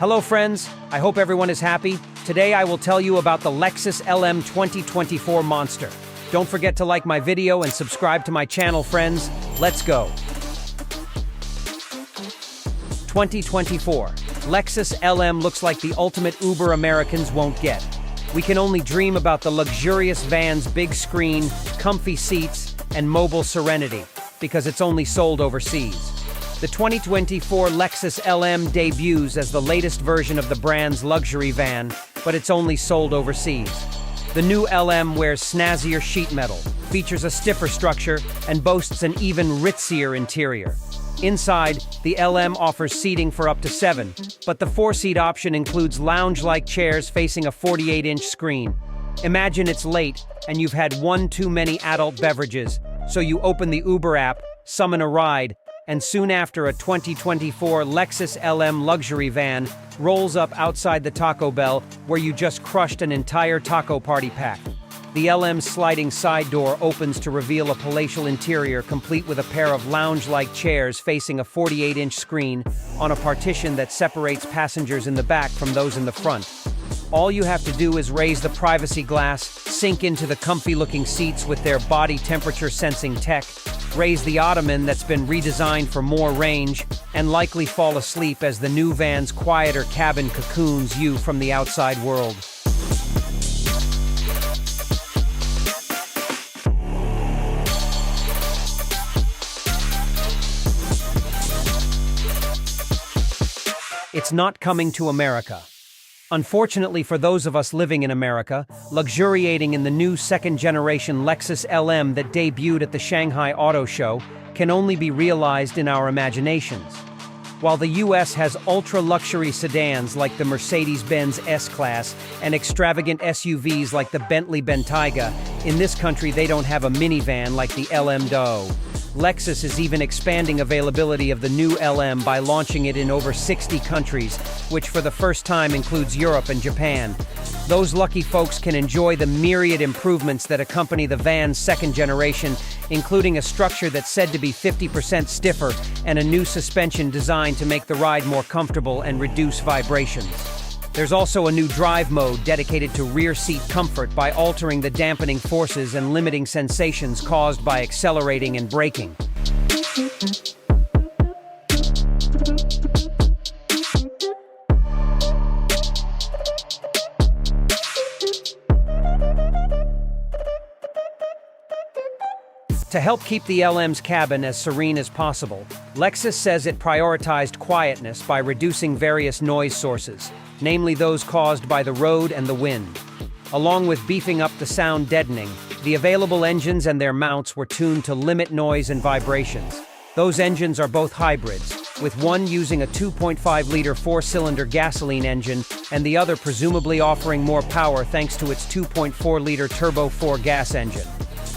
Hello friends, I hope everyone is happy. Today I will tell you about the Lexus LM 2024 Monster. Don't forget to like my video and subscribe to my channel, friends. Let's go. 2024. Lexus LM looks like the ultimate Uber Americans won't get. We can only dream about the luxurious van's big screen, comfy seats, and mobile serenity, because it's only sold overseas. The 2024 Lexus LM debuts as the latest version of the brand's luxury van, but it's only sold overseas. The new LM wears snazzier sheet metal, features a stiffer structure, and boasts an even ritzier interior. Inside, the LM offers seating for up to 7, but the 4-seat option includes lounge-like chairs facing a 48-inch screen. Imagine it's late, and you've had one too many adult beverages, so you open the Uber app, summon a ride, and soon after a 2024 Lexus LM luxury van rolls up outside the Taco Bell where you just crushed an entire taco party pack. The LM's sliding side door opens to reveal a palatial interior complete with a pair of lounge-like chairs facing a 48-inch screen on a partition that separates passengers in the back from those in the front. All you have to do is raise the privacy glass, sink into the comfy-looking seats with their body temperature-sensing tech, raise the ottoman that's been redesigned for more range, and likely fall asleep as the new van's quieter cabin cocoons you from the outside world. It's not coming to America. Unfortunately for those of us living in America, luxuriating in the new second-generation Lexus LM that debuted at the Shanghai Auto Show can only be realized in our imaginations. While the US has ultra-luxury sedans like the Mercedes-Benz S-Class and extravagant SUVs like the Bentley Bentayga, in this country they don't have a minivan like the LM Dao. Lexus is even expanding availability of the new LM by launching it in over 60 countries, which for the first time includes Europe and Japan. Those lucky folks can enjoy the myriad improvements that accompany the van's second generation, including a structure that's said to be 50% stiffer and a new suspension designed to make the ride more comfortable and reduce vibrations. There's also a new drive mode dedicated to rear seat comfort by altering the dampening forces and limiting sensations caused by accelerating and braking. To help keep the LM's cabin as serene as possible, Lexus says it prioritized quietness by reducing various noise sources, namely those caused by the road and the wind. Along with beefing up the sound deadening, the available engines and their mounts were tuned to limit noise and vibrations. Those engines are both hybrids, with one using a 2.5-liter 4-cylinder gasoline engine and the other presumably offering more power thanks to its 2.4-liter Turbo 4 gas engine.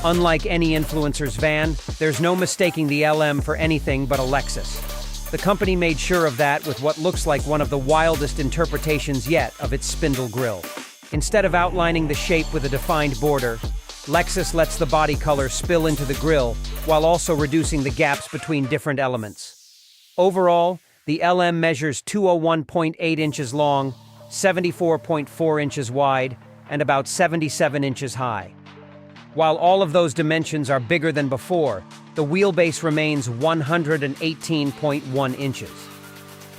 Unlike any influencer's van, there's no mistaking the LM for anything but a Lexus. The company made sure of that with what looks like one of the wildest interpretations yet of its spindle grille. Instead of outlining the shape with a defined border, Lexus lets the body color spill into the grille while also reducing the gaps between different elements. Overall, the LM measures 201.8 inches long, 74.4 inches wide, and about 77 inches high. While all of those dimensions are bigger than before, the wheelbase remains 118.1 inches.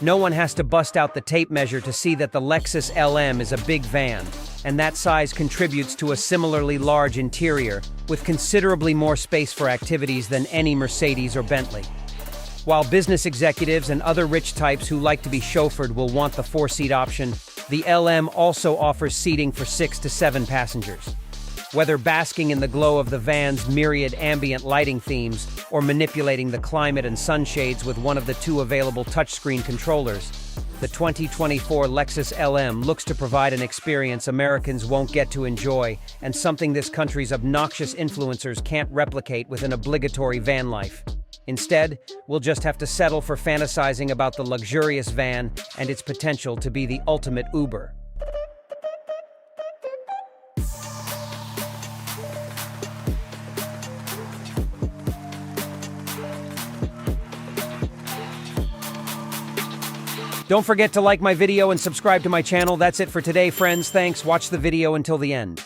No one has to bust out the tape measure to see that the Lexus LM is a big van, and that size contributes to a similarly large interior, with considerably more space for activities than any Mercedes or Bentley. While business executives and other rich types who like to be chauffeured will want the 4-seat option, the LM also offers seating for 6 to 7 passengers. Whether basking in the glow of the van's myriad ambient lighting themes or manipulating the climate and sunshades with one of the 2 available touchscreen controllers, the 2024 Lexus LM looks to provide an experience Americans won't get to enjoy and something this country's obnoxious influencers can't replicate with an obligatory van life. Instead, we'll just have to settle for fantasizing about the luxurious van and its potential to be the ultimate Uber. Don't forget to like my video and subscribe to my channel. That's it for today, friends. Thanks. Watch the video until the end.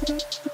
You